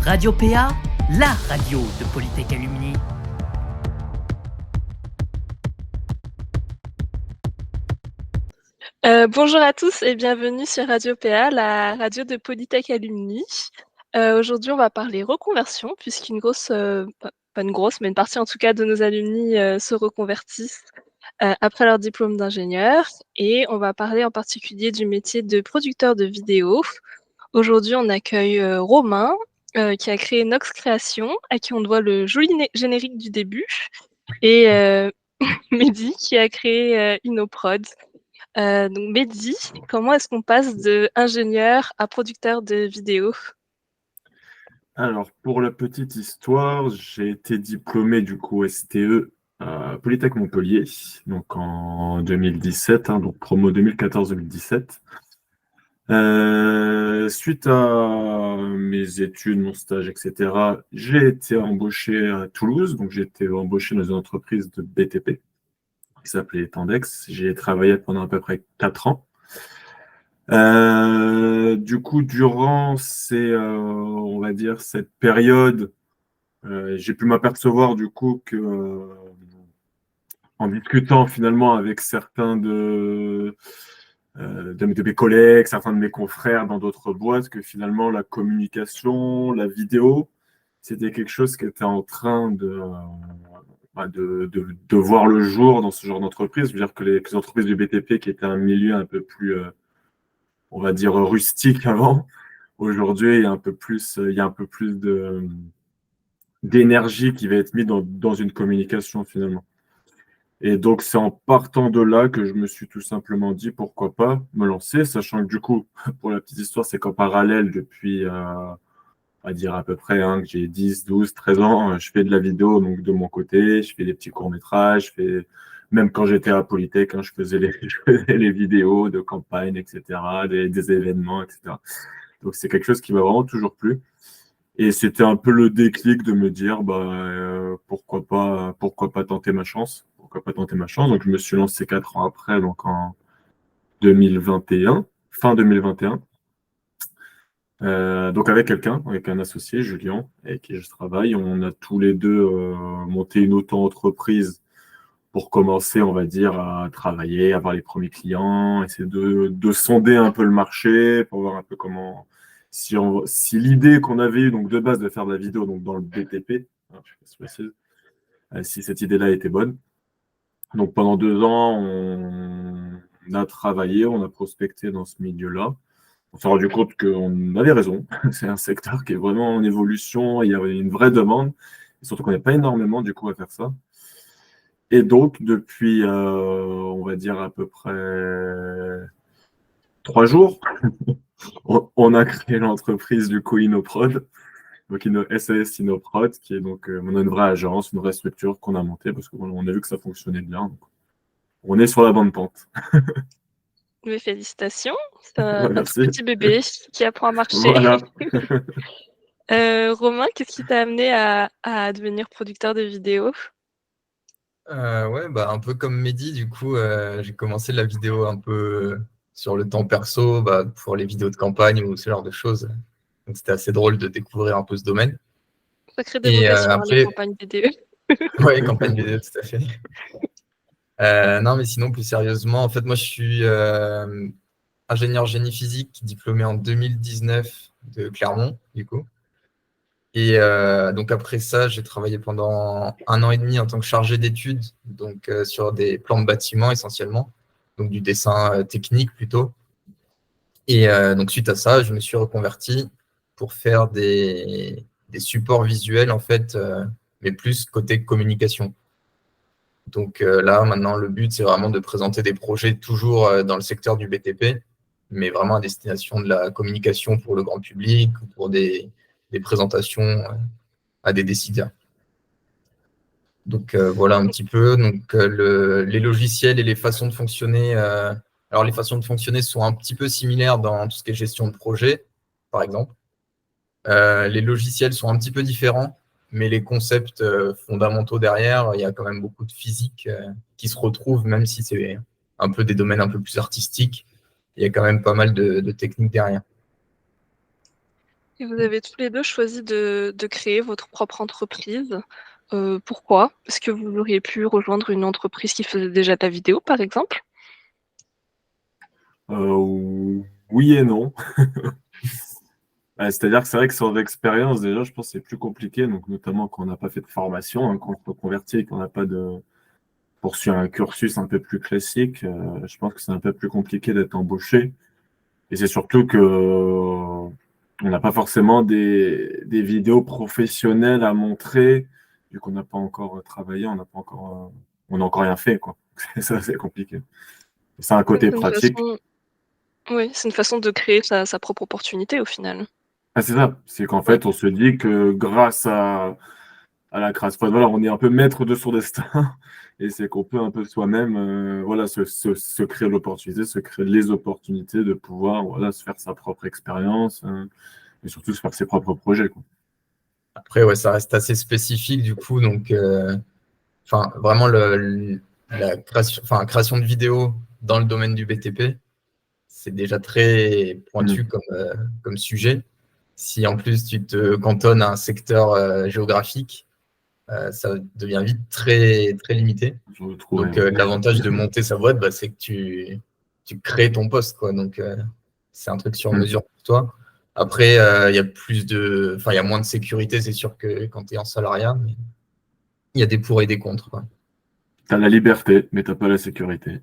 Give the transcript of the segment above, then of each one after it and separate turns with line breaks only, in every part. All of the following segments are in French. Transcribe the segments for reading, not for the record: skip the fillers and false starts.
Radio PA, la radio de Polytech Alumni.
Bonjour à tous et bienvenue sur Radio PA, la radio de Polytech Alumni. Aujourd'hui, on va parler reconversion, puisqu'une grosse, pas une grosse, mais une partie en tout cas de nos alumni se reconvertissent après leur diplôme d'ingénieur. Et on va parler en particulier du métier de producteur de vidéos. Aujourd'hui, on accueille Romain, qui a créé Nox Création, à qui on doit le joli générique du début, et Mehdi, qui a créé InnoProd. Donc Mehdi, comment est-ce qu'on passe de ingénieur à producteur de vidéos?
Alors, pour la petite histoire, j'ai été diplômé du coup STE à Polytech Montpellier, donc en 2017, donc promo 2014-2017. Suite à mes études, mon stage, etc., j'ai été embauché à Toulouse, donc j'ai été embauché dans une entreprise de BTP qui s'appelait Tendex. J'ai travaillé pendant à peu près 4 ans. Du coup, durant on va dire, cette période, j'ai pu m'apercevoir du coup que, en discutant finalement avec certains de mes collègues, certains de mes confrères dans d'autres boîtes, que finalement la communication, la vidéo, c'était quelque chose qui était en train de voir le jour dans ce genre d'entreprise. Je veux dire que les entreprises du BTP, qui étaient un milieu un peu plus, on va dire, rustique avant, aujourd'hui, il y a un peu plus d'énergie qui va être mise dans une communication finalement. Et donc, c'est en partant de là que je me suis tout simplement dit pourquoi pas me lancer, sachant que du coup, pour la petite histoire, c'est qu'en parallèle, depuis, on va dire à peu près, que j'ai 10, 12, 13 ans, je fais de la vidéo donc de mon côté, je fais des petits courts-métrages, même quand j'étais à Polytech, je faisais les vidéos de campagne, etc., des événements, etc. Donc, c'est quelque chose qui m'a vraiment toujours plu. Et c'était un peu le déclic de me dire, pourquoi pas tenter ma chance. Pourquoi pas tenter ma chance. Donc, je me suis lancé 4 ans après, donc en 2021, fin 2021. Donc, avec un associé, Julien, avec qui je travaille. On a tous les deux monté une auto-entreprise pour commencer, on va dire, à travailler, avoir les premiers clients, essayer de sonder un peu le marché pour voir un peu comment, si l'idée qu'on avait eue donc de base de faire de la vidéo donc dans le BTP, je sais pas si si cette idée-là était bonne. Donc pendant 2 ans, on a travaillé, on a prospecté dans ce milieu-là. On s'est rendu compte qu'on avait raison. C'est un secteur qui est vraiment en évolution, il y avait une vraie demande, et surtout qu'on n'est pas énormément du coup à faire ça. Et donc, depuis, on va dire à peu près 3 jours, on a créé l'entreprise du coup InnoProd, donc SAS InnoProd, qui est donc on a une vraie agence, une vraie structure qu'on a montée parce qu'on a vu que ça fonctionnait bien. Donc, on est sur la bonne pente.
Mes félicitations, c'est un tout
Merci.
petit bébé qui apprend à marcher.
Voilà.
Romain, qu'est-ce qui t'a amené à devenir producteur de vidéos?
Ouais, un peu comme Mehdi, du coup, j'ai commencé la vidéo un peu sur le temps perso, pour les vidéos de campagne ou ce genre de choses. Donc, c'était assez drôle de découvrir un peu ce domaine.
Sacrée des
Et
vocations, les
après,
campagnes vidéo.
ouais, campagne vidéo, tout à fait. Non, mais sinon, plus sérieusement, en fait, moi, je suis ingénieur génie physique, diplômé en 2019 de Clermont, du coup. Et donc après ça, j'ai travaillé pendant 1 an et demi en tant que chargé d'études, donc sur des plans de bâtiments essentiellement, donc du dessin technique plutôt. Et donc suite à ça, je me suis reconverti pour faire des supports visuels en fait, mais plus côté communication. Donc là, maintenant, le but, c'est vraiment de présenter des projets toujours dans le secteur du BTP, mais vraiment à destination de la communication pour le grand public, ou pour des présentations à des décideurs. Donc voilà un petit peu. Donc les logiciels et les façons de fonctionner. Alors les façons de fonctionner sont un petit peu similaires dans tout ce qui est gestion de projet, par exemple. Les logiciels sont un petit peu différents, mais les concepts fondamentaux derrière, il y a quand même beaucoup de physique qui se retrouvent, même si c'est un peu des domaines un peu plus artistiques. Il y a quand même pas mal de techniques derrière.
Et vous avez tous les 2 choisi de créer votre propre entreprise. Pourquoi? Est-ce que vous auriez pu rejoindre une entreprise qui faisait déjà de la vidéo, par exemple?
Oui et non. C'est-à-dire que c'est vrai que sans expérience, déjà, je pense que c'est plus compliqué, donc notamment quand on n'a pas fait de formation, hein, quand on se reconvertit et qu'on n'a pas poursuivi un cursus un peu plus classique, je pense que c'est un peu plus compliqué d'être embauché. Et c'est surtout que on n'a pas forcément des vidéos professionnelles à montrer, vu qu'on n'a pas encore travaillé, on n'a encore rien fait, quoi. C'est assez compliqué. C'est un
Donc
côté
c'est une
pratique.
façon oui, c'est une façon de créer sa propre opportunité au final.
Ah, c'est ça. C'est qu'en
Ouais.
fait, on se dit que grâce à la création, enfin, voilà, on est un peu maître de son destin. Et c'est qu'on peut un peu soi-même voilà, se créer l'opportunité, se créer les opportunités de pouvoir voilà, se faire sa propre expérience et surtout se faire ses propres projets, quoi.
Après, ouais, ça reste assez spécifique du coup, donc vraiment la création de vidéos dans le domaine du BTP, c'est déjà très pointu
Mm.
comme sujet. Si en plus tu te cantonnes à un secteur géographique, ça devient vite très, très limité.
Je le trouvais,
Donc,
ouais.
l'avantage de monter sa boîte, bah, c'est que tu crées ton poste, quoi. Donc, c'est un truc sur
Mm.
mesure pour toi. Après, il y a il y a moins de sécurité, c'est sûr que quand tu es en salariat, mais il y a des pour et des contre, quoi.
T'as la liberté, mais t'as pas la sécurité.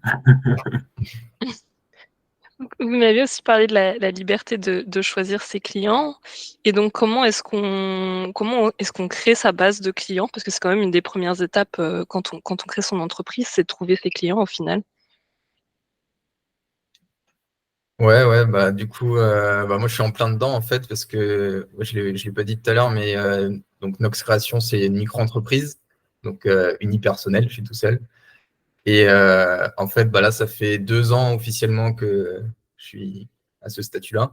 Vous m'avez aussi parlé de la liberté de choisir ses clients et donc comment est-ce qu'on crée sa base de clients? Parce que c'est quand même une des premières étapes, quand on crée son entreprise, c'est de trouver ses clients au final.
Ouais, ouais, bah, du coup, bah, moi, je suis en plein dedans, en fait, parce que ouais, je l'ai pas dit tout à l'heure, mais donc, Nox Création, c'est une micro-entreprise, donc unipersonnelle, je suis tout seul. Et en fait, bah, là, ça fait 2 ans officiellement que je suis à ce statut-là.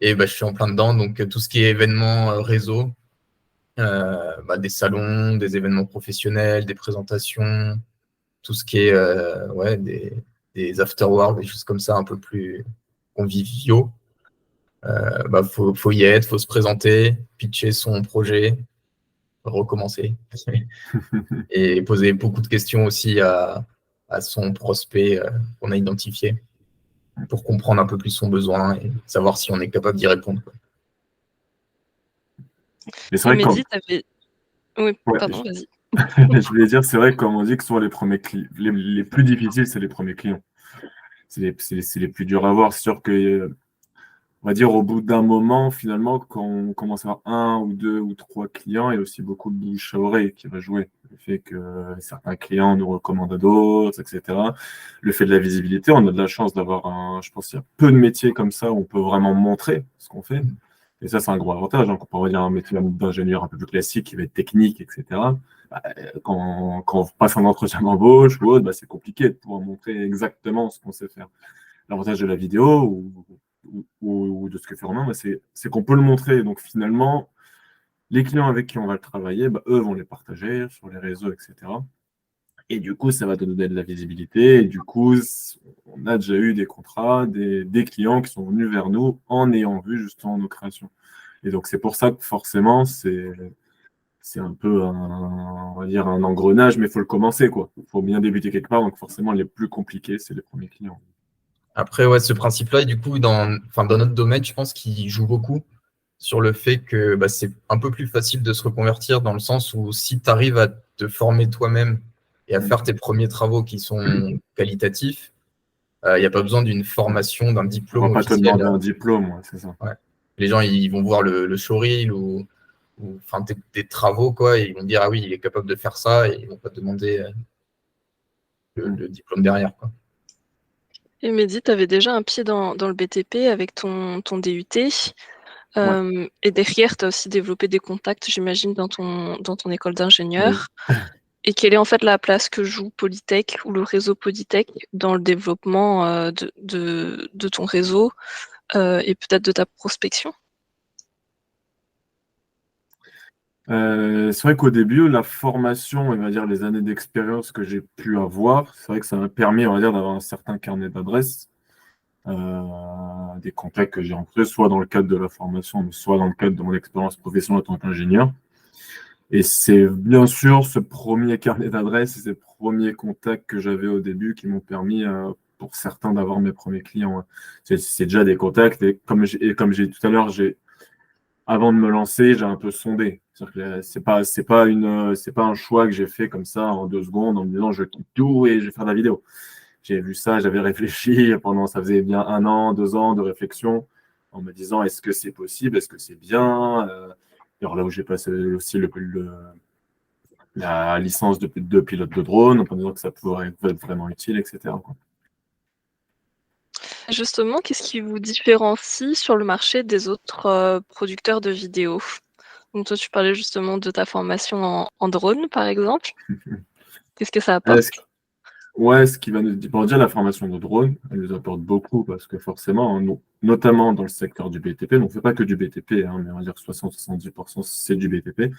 Et bah, je suis en plein dedans. Donc, tout ce qui est événements réseau, bah, des salons, des événements professionnels, des présentations, tout ce qui est ouais, des afterworks, des choses comme ça un peu plus conviviaux. Bah, faut y être, faut se présenter, pitcher son projet, recommencer et poser beaucoup de questions aussi à son prospect qu'on a identifié pour comprendre un peu plus son besoin et savoir si on est capable d'y répondre, quoi.
Mais c'est
Et
vrai que
Mehdi, tu oui,
ouais,
pardon, vas-y.
je voulais dire, c'est vrai que comme on dit que souvent les premiers les plus difficiles, c'est les premiers clients. C'est les plus durs à voir. C'est sûr que on va dire au bout d'un moment, finalement, quand on commence à avoir un ou deux ou trois clients, il y a aussi beaucoup de bouche à oreille qui va jouer. Le fait que certains clients nous recommandent à d'autres, etc. Le fait de la visibilité, on a de la chance d'avoir je pense qu'il y a peu de métiers comme ça où on peut vraiment montrer ce qu'on fait. Et ça, c'est un gros avantage, hein, comparé à dire un métier d'ingénieur un peu plus classique qui va être technique, etc. Bah, quand on passe un entretien d'embauche ou autre, bah, c'est compliqué de pouvoir montrer exactement ce qu'on sait faire. L'avantage de la vidéo ou de ce que fait Romain, bah, c'est qu'on peut le montrer. Donc finalement, les clients avec qui on va le travailler, bah, eux vont les partager sur les réseaux, etc. Et du coup, ça va te donner de la visibilité. Et du coup, on a déjà eu des contrats, des clients qui sont venus vers nous en ayant vu justement nos créations. Et donc, c'est pour ça que forcément, c'est un peu on va dire un engrenage, mais il faut le commencer, quoi. Il faut bien débuter quelque part. Donc, forcément, les plus compliqués, c'est les premiers clients.
Après, ouais, ce principe-là, du coup, dans notre domaine, je pense qu'il joue beaucoup sur le fait que bah, c'est un peu plus facile de se reconvertir dans le sens où si tu arrives à te former toi-même et à faire tes premiers travaux qui sont qualitatifs, il n'y a pas besoin d'une formation, d'un
On va
diplôme
pas te
officiel.
demander un diplôme, ouais, c'est ça.
Ouais. Les gens, ils vont voir le showreel ou enfin, tes travaux, quoi, et ils vont dire, ah oui, il est capable de faire ça, et ils vont pas te demander le diplôme derrière, quoi.
Et Mehdi, tu avais déjà un pied dans le BTP avec ton DUT,
Ouais.
et derrière, tu as aussi développé des contacts, j'imagine, dans ton école
Oui.
d'ingénieur. Et quelle est en fait la place que joue Polytech ou le réseau Polytech dans le développement de ton réseau et peut-être de ta prospection?
C'est vrai qu'au début, la formation, on va dire les années d'expérience que j'ai pu avoir, c'est vrai que ça m'a permis, on va dire, d'avoir un certain carnet d'adresses. des contacts que j'ai rencontrés, soit dans le cadre de la formation, mais soit dans le cadre de mon expérience professionnelle en tant qu'ingénieur. Et c'est bien sûr ce premier carnet d'adresses et ces premiers contacts que j'avais au début qui m'ont permis, pour certains, d'avoir mes premiers clients. C'est déjà des contacts. Et comme j'ai dit tout à l'heure, avant de me lancer, j'ai un peu sondé. C'est pas un choix que j'ai fait comme ça en 2 secondes en me disant je quitte tout et je vais faire de la vidéo. J'ai vu ça, j'avais réfléchi ça faisait bien 1 an, 2 ans de réflexion en me disant est-ce que c'est possible, est-ce que c'est bien. Alors là où j'ai passé aussi la licence de pilote de drone, en disant que ça pourrait être vraiment utile, etc. quoi.
Justement, qu'est-ce qui vous différencie sur le marché des autres producteurs de vidéos? Donc toi, tu parlais justement de ta formation en drone, par exemple. Qu'est-ce que ça apporte?
Ce qui va pour dire la formation de drone, elle nous apporte beaucoup parce que forcément, notamment dans le secteur du BTP, on ne fait pas que du BTP, mais on va dire 60-70% c'est du BTP.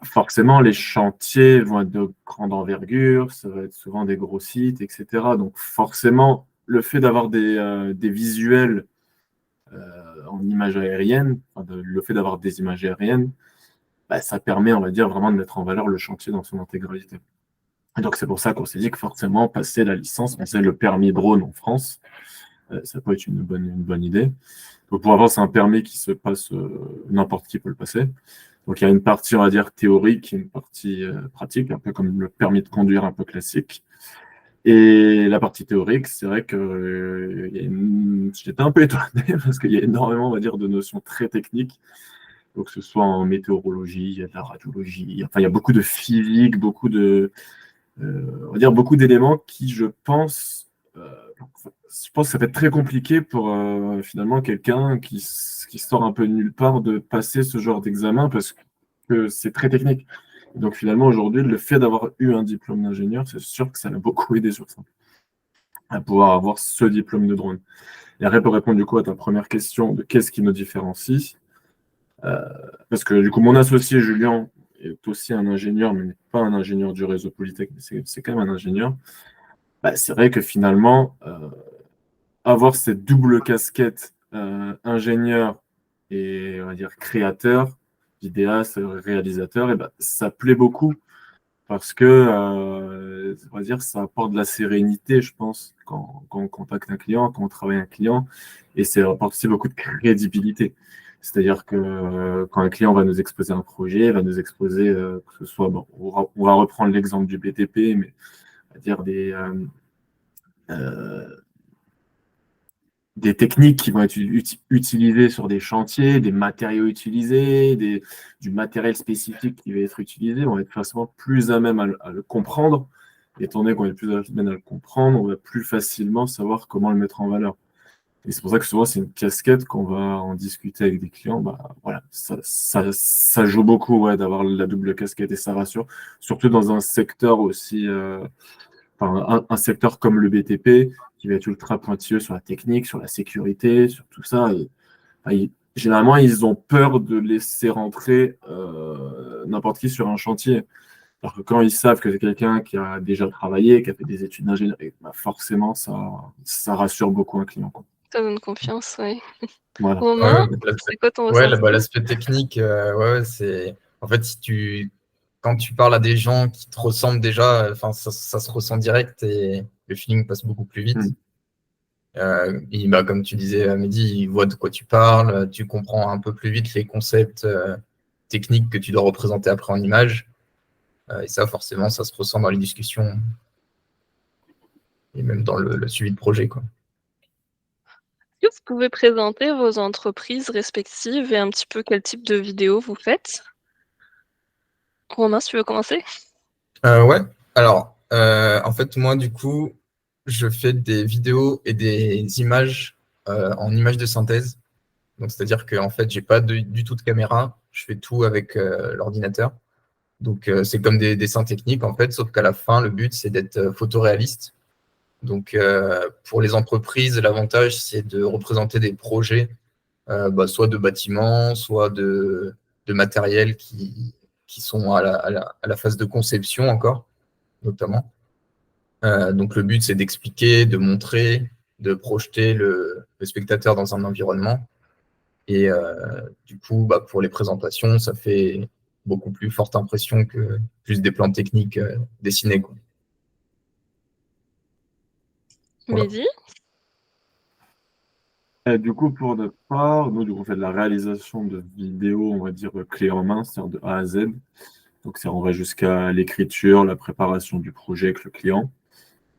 Forcément, les chantiers vont être de grande envergure, ça va être souvent des gros sites, etc. Donc forcément, le fait d'avoir des visuels en images aériennes, le fait d'avoir des images aériennes, ça permet, on va dire, vraiment de mettre en valeur le chantier dans son intégralité. Et donc c'est pour ça qu'on s'est dit que forcément, passer la licence, passer le permis drone en France, ça peut être une bonne idée. Donc pour avoir, c'est un permis qui se passe, n'importe qui peut le passer. Donc il y a une partie, on va dire, théorique et une partie pratique, un peu comme le permis de conduire un peu classique. Et la partie théorique, c'est vrai que j'étais un peu étonné parce qu'il y a énormément, on va dire, de notions très techniques. Donc que ce soit en météorologie, il y a de la radiologie, enfin il y a beaucoup de physique, beaucoup d'éléments qui, je pense que ça va être très compliqué pour finalement quelqu'un qui sort un peu de nulle part de passer ce genre d'examen parce que c'est très technique. Donc finalement, aujourd'hui, le fait d'avoir eu un diplôme d'ingénieur, c'est sûr que ça m'a beaucoup aidé sur ça, à pouvoir avoir ce diplôme de drone. Et après, pour répondre du coup à ta première question de qu'est-ce qui nous différencie, parce que du coup, mon associé Julien est aussi un ingénieur, mais n'est pas un ingénieur du réseau Polytech, mais c'est quand même un ingénieur. C'est vrai que finalement, avoir cette double casquette ingénieur et on va dire créateur, vidéaste, réalisateur, ça plaît beaucoup parce que on va dire ça apporte de la sérénité, je pense, quand on contacte un client, quand on travaille un client, et ça apporte aussi beaucoup de crédibilité. C'est-à-dire que quand un client va nous exposer un projet, va nous exposer que ce soit, on va reprendre l'exemple du BTP, mais on va dire des techniques qui vont être utilisées sur des chantiers, des matériaux utilisés, du matériel spécifique qui va être utilisé, on va être facilement plus à même à le comprendre. Étant donné qu'on est plus à même à le comprendre, on va plus facilement savoir comment le mettre en valeur. Et c'est pour ça que souvent, c'est une casquette qu'on va en discuter avec des clients. Voilà, ça joue beaucoup d'avoir la double casquette et ça rassure, surtout dans un secteur aussi, un secteur comme le BTP, qui va être ultra pointilleux sur la technique, sur la sécurité, sur tout ça. Et, généralement, ils ont peur de laisser rentrer n'importe qui sur un chantier. Alors que quand ils savent que c'est quelqu'un qui a déjà travaillé, qui a fait des études d'ingénieur, forcément, ça rassure beaucoup un client.
Ça donne confiance, oui.
Voilà.
Romain, c'est quoi ton ressenti?
L'aspect technique, c'est en fait quand tu parles à des gens qui te ressemblent déjà, ça se ressent direct et le feeling passe beaucoup plus vite. Et comme tu disais, Mehdi, il voit de quoi tu parles, tu comprends un peu plus vite les concepts techniques que tu dois représenter après en image. Et ça, forcément, ça se ressent dans les discussions et même dans le suivi de projet, quoi.
Est-ce que vous pouvez présenter vos entreprises respectives et un petit peu quel type de vidéo vous faites? Romain, si tu veux commencer?
Ouais. Alors, en fait, moi, du coup, je fais des vidéos et des images en images de synthèse. Donc, c'est-à-dire que en fait, j'ai pas du tout de caméra. Je fais tout avec l'ordinateur. Donc, c'est comme des dessins techniques, en fait, sauf qu'à la fin, le but, c'est d'être photoréaliste. Donc, pour les entreprises, l'avantage, c'est de représenter des projets, soit de bâtiments, soit de matériel qui sont à la phase de conception encore, notamment. Donc, le but, c'est d'expliquer, de montrer, de projeter le spectateur dans un environnement. Et du coup, pour les présentations, ça fait beaucoup plus forte impression que juste des plans techniques dessinés, quoi. Voilà.
Mehdi?
Et du coup, pour notre part, nous, du coup, on fait de la réalisation de vidéos, on va dire, clé en main, c'est-à-dire de A à Z. Donc, on va jusqu'à l'écriture, la préparation du projet avec le client,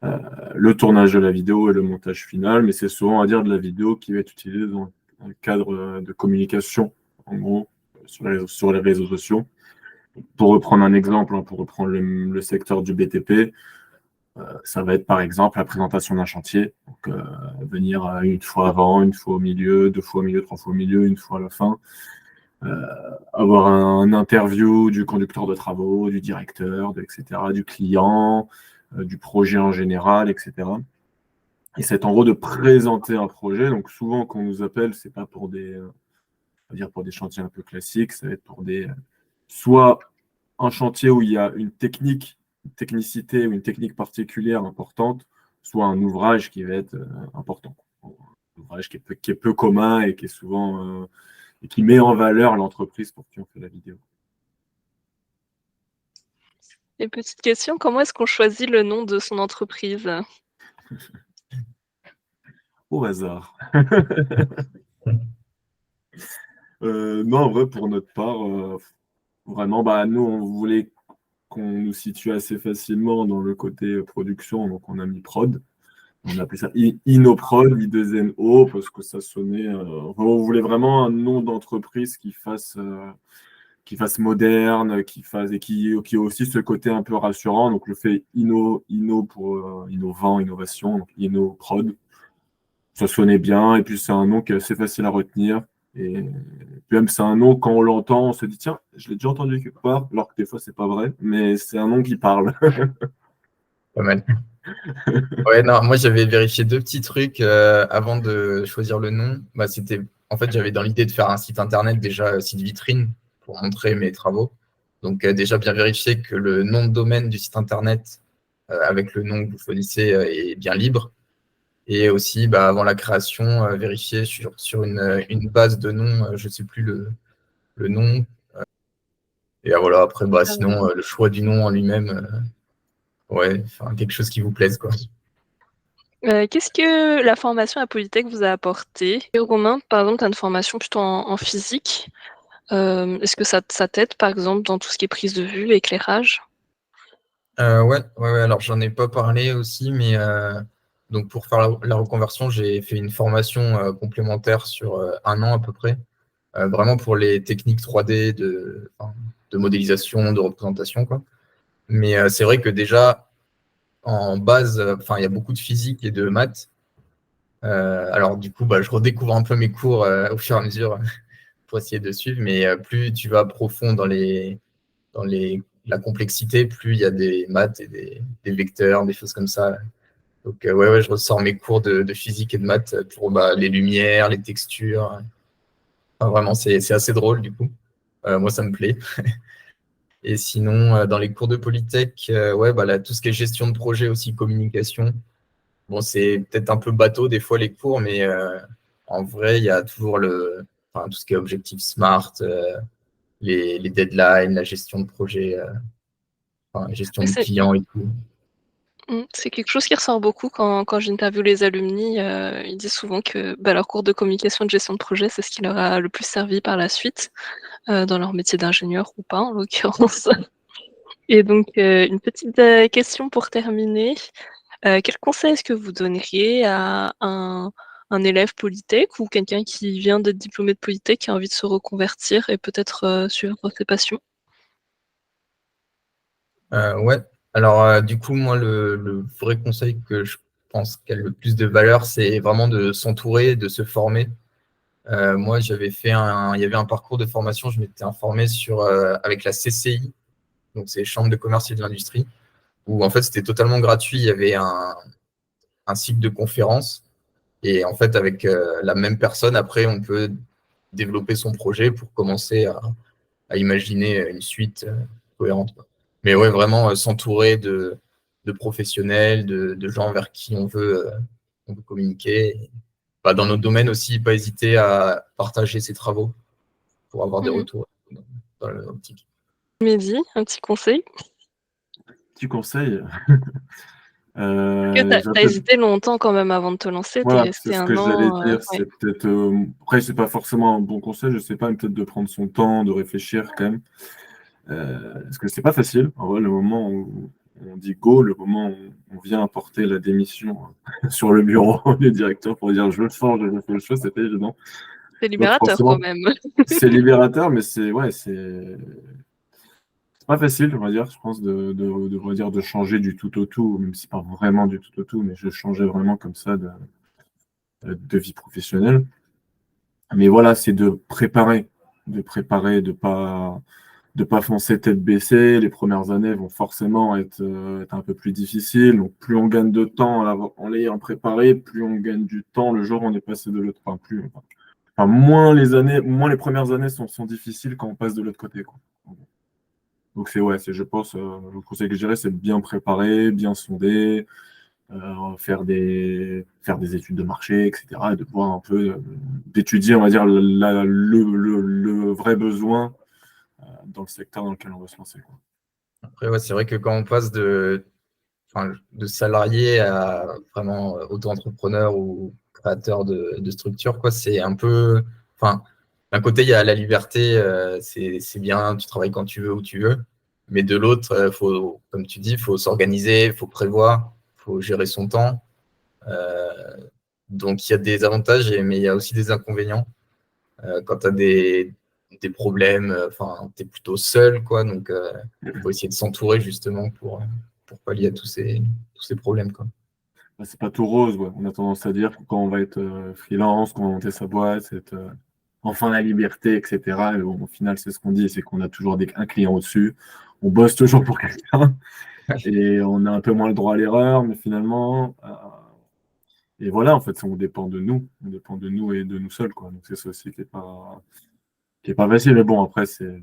le tournage de la vidéo et le montage final. Mais c'est souvent, on va dire, de la vidéo qui va être utilisée dans un cadre de communication, en gros, sur les réseaux sociaux. Pour reprendre un exemple, pour reprendre le secteur du BTP, ça va être par exemple la présentation d'un chantier. Donc, venir une fois avant, une fois au milieu, 2 fois au milieu, 3 fois au milieu, une fois à la fin. Avoir un interview du conducteur de travaux, du directeur, etc., du client, du projet en général, etc. Et c'est en gros de présenter un projet. Donc souvent, quand on nous appelle, c'est pas pour pour des chantiers un peu classiques, ça va être pour soit un chantier où il y a une technicité ou une technique particulière importante, soit un ouvrage qui va être important. Un ouvrage qui est peu commun et qui est souvent et qui met en valeur l'entreprise pour qui on fait la vidéo.
Et petite question, comment est-ce qu'on choisit le nom de son entreprise?
Au hasard. Non, en vrai, pour notre part, vraiment, nous, on voulait qu'on nous situe assez facilement dans le côté production, donc on a mis prod. On appelait ça InnoProd, I2NO, parce que ça sonnait. On voulait vraiment un nom d'entreprise qui fasse moderne, qui ait aussi ce côté un peu rassurant. Donc le fait inno pour innovant, innovation, donc InnoProd, ça sonnait bien. Et puis c'est un nom qui est assez facile à retenir. Et puis même c'est un nom, quand on l'entend, on se dit tiens, je l'ai déjà entendu quelque part, alors que des fois c'est pas vrai, mais c'est un nom qui parle.
Pas mal. Ouais, non, moi j'avais vérifié 2 petits trucs avant de choisir le nom. En fait, j'avais dans l'idée de faire un site internet, déjà site vitrine, pour montrer mes travaux. Donc déjà bien vérifier que le nom de domaine du site internet avec le nom que vous choisissez est bien libre. Et aussi, avant la création, vérifier sur une base de noms, je ne sais plus le nom. Et voilà, après, sinon, le choix du nom en lui-même, ouais, quelque chose qui vous plaise, quoi.
Qu'est-ce que la formation à Polytech vous a apporté? Et Romain, par exemple, tu as une formation plutôt en physique. Est-ce que ça t'aide, par exemple, dans tout ce qui est prise de vue, éclairage?
Ouais. Alors, j'en ai pas parlé aussi, mais donc pour faire la reconversion, j'ai fait une formation complémentaire sur 1 an à peu près, vraiment pour les techniques 3D de modélisation, de représentation, quoi. Mais c'est vrai que déjà, en base, il y a beaucoup de physique et de maths. Alors du coup, je redécouvre un peu mes cours au fur et à mesure pour essayer de suivre, mais plus tu vas profond dans la complexité, plus il y a des maths et des vecteurs, des choses comme ça. Donc ouais, je ressors mes cours de physique et de maths pour les lumières, les textures. Vraiment, c'est assez drôle du coup. Moi, ça me plaît. Et sinon, dans les cours de Polytech, ouais, là, tout ce qui est gestion de projet aussi, communication. Bon, c'est peut-être un peu bateau des fois les cours, mais en vrai, il y a toujours tout ce qui est objectif SMART, les deadlines, la gestion de projet, gestion du client et tout.
C'est quelque chose qui ressort beaucoup quand j'interviewe les alumni. Ils disent souvent que leur cours de communication et de gestion de projet, c'est ce qui leur a le plus servi par la suite, dans leur métier d'ingénieur ou pas, en l'occurrence. Et donc, une petite question pour terminer. Quel conseil est-ce que vous donneriez à un élève Polytech ou quelqu'un qui vient d'être diplômé de Polytech, qui a envie de se reconvertir et peut-être suivre ses passions?
Ouais. Alors, du coup, moi, le vrai conseil que je pense qui a le plus de valeur, c'est vraiment de s'entourer, de se former. Moi, il y avait un parcours de formation, je m'étais informé avec la CCI, donc c'est Chambre de commerce et de l'industrie, où en fait, c'était totalement gratuit. Il y avait un cycle de conférences. Et en fait, avec la même personne, après, on peut développer son projet pour commencer à imaginer une suite cohérente, quoi. Mais ouais, vraiment s'entourer de professionnels, de gens vers qui on veut on peut communiquer. Bah, dans notre domaine aussi, pas hésiter à partager ses travaux pour avoir des retours dans l'optique.
Mehdi, un petit conseil?
Petit conseil.
Parce que t'as hésité longtemps quand même avant de te lancer, t'es
Voilà, c'est
resté
ce
un
que j'allais
an.
dire.
Ouais.
C'est peut-être. Après, c'est pas forcément un bon conseil, je sais pas, mais peut-être de prendre son temps, de réfléchir quand même. Parce que c'est pas facile. En vrai, le moment où on dit go, le moment où on vient apporter la démission sur le bureau du directeur pour dire je le sens, je fais le choix, c'est pas évident.
C'est
Donc
libérateur
forcément,
quand même.
c'est libérateur, mais c'est pas facile, on va dire, je pense, on va dire, de changer du tout au tout, même si pas vraiment du tout au tout, mais je changeais vraiment comme ça de vie professionnelle. Mais voilà, c'est de pas foncer tête baissée. Les premières années vont forcément être un peu plus difficiles. Donc, plus on gagne de temps en l'ayant préparé, plus on gagne du temps le jour où on est passé de l'autre. Moins les premières années sont difficiles quand on passe de l'autre côté, quoi. Donc, je pense, le conseil que je dirais, c'est de bien préparer, bien sonder, faire des études de marché, etc. Et de voir un peu, d'étudier, on va dire, le vrai besoin dans le secteur dans lequel on va se lancer, quoi.
Après, ouais, c'est vrai que quand on passe de salarié à vraiment auto-entrepreneur ou créateur de structure, quoi, c'est un peu. Enfin, d'un côté, il y a la liberté, c'est bien, tu travailles quand tu veux, où tu veux. Mais de l'autre, comme tu dis, il faut s'organiser, il faut prévoir, il faut gérer son temps. Donc, il y a des avantages, mais il y a aussi des inconvénients. Quand tu as des problèmes, tu es plutôt seul, quoi. Donc, il faut essayer de s'entourer justement pour pallier à tous ces problèmes, quoi.
C'est pas tout rose, ouais. On a tendance à dire que quand on va être freelance, quand on va monter sa boîte, c'est enfin la liberté, etc. Et bon, au final, c'est ce qu'on dit, c'est qu'on a toujours un client au-dessus. On bosse toujours pour quelqu'un et on a un peu moins le droit à l'erreur, mais finalement, et voilà, en fait, on dépend de nous. On dépend de nous et de nous seuls, quoi. Donc c'est ça aussi qui est pas facile. Mais bon, après, c'est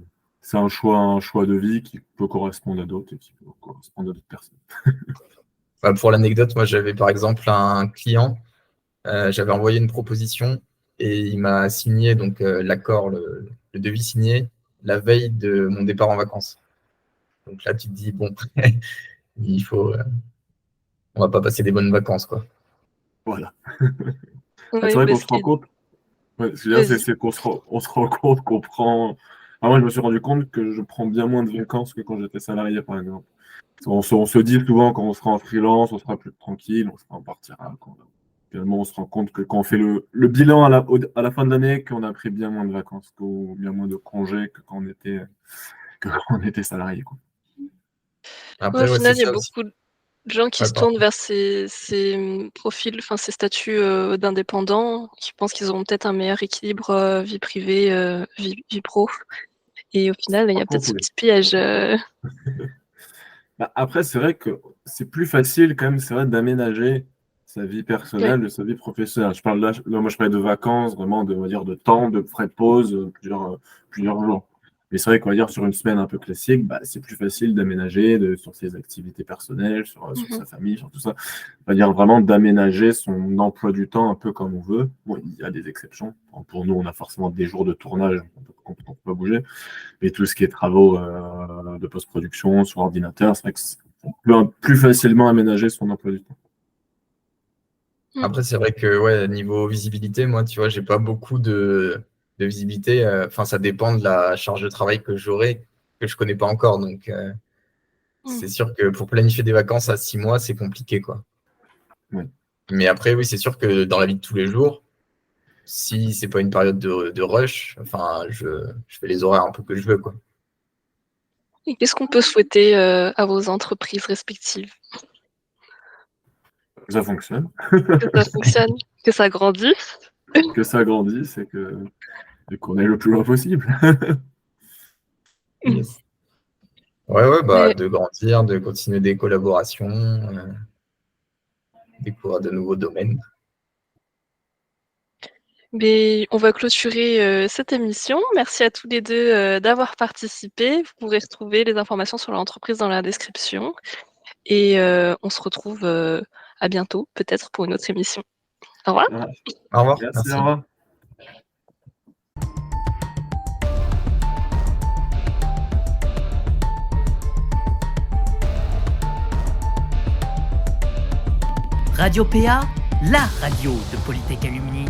un choix de vie qui peut correspondre à d'autres et qui peut correspondre à d'autres personnes.
Pour l'anecdote, moi, j'avais par exemple un client, j'avais envoyé une proposition et il m'a signé donc l'accord, le devis signé la veille de mon départ en vacances. Donc là, tu te dis, bon, il faut, on va pas passer des bonnes vacances, quoi.
Voilà. C'est
Ouais,
vrai qu'on
parce
se rend
qu'il-
compte. Ouais, ce que je veux dire,
Vas-y.
c'est on se rend compte qu'on prend. Moi, je me suis rendu compte que je prends bien moins de vacances que quand j'étais salarié, par exemple. On se dit souvent quand on sera en freelance, on sera plus tranquille, on partira. Finalement, on se rend compte que quand on fait le bilan à la fin de l'année, qu'on a pris bien moins de vacances, bien moins de congés que que quand on était salarié, quoi.
Ouais, au
Après, ouais, c'est
final, il y a
ça aussi.
beaucoup de gens qui
Ouais,
se tournent
pardon.
vers ces profils, enfin ces statuts d'indépendants, qui pensent qu'ils auront peut-être un meilleur équilibre vie privée, vie pro. Et au final, il y
Par
a peut-être
contre,
ce
oui.
petit piège.
Après, c'est vrai que c'est plus facile quand même, c'est vrai, d'aménager sa vie
Ouais.
personnelle de sa vie professionnelle. Je parle là, moi je parle de vacances, vraiment on va dire, de temps, de frais de pause, plusieurs jours. Mais c'est vrai qu'on va dire sur une semaine un peu classique, bah, c'est plus facile d'aménager sur ses activités personnelles, sur
Mhm.
sa famille, sur tout ça. On va dire vraiment d'aménager son emploi du temps un peu comme on veut. Bon, il y a des exceptions. Pour nous, on a forcément des jours de tournage qu'on ne peut pas bouger. Mais tout ce qui est travaux de post-production sur ordinateur, c'est vrai qu'on peut plus facilement aménager son emploi du temps.
Après, c'est vrai que ouais, niveau visibilité, moi, tu vois, j'ai pas beaucoup de visibilité. Enfin, ça dépend de la charge de travail que j'aurai, que je connais pas encore. Donc,
Mhm.
c'est sûr que pour planifier des vacances à 6 mois, c'est compliqué, quoi.
Ouais.
Mais après, oui, c'est sûr que dans la vie de tous les jours, si c'est pas une période de rush, enfin, je fais les horaires un peu que je veux, quoi.
Et qu'est-ce qu'on peut souhaiter à vos entreprises respectives?
Ça fonctionne,
Que ça fonctionne, que ça grandisse.
que ça grandisse et qu'on aille le plus loin possible.
Yes. Ouais, bah,
Mais,
de grandir, de continuer des collaborations, découvrir de nouveaux domaines.
mais on va clôturer cette émission. Merci à tous les deux d'avoir participé. Vous pourrez retrouver les informations sur l'entreprise dans la description. Et on se retrouve à bientôt, peut-être pour une autre émission. Au revoir.
Ah,
Au revoir.
merci, au revoir.
Radio PA, la radio de Polytech Alumni.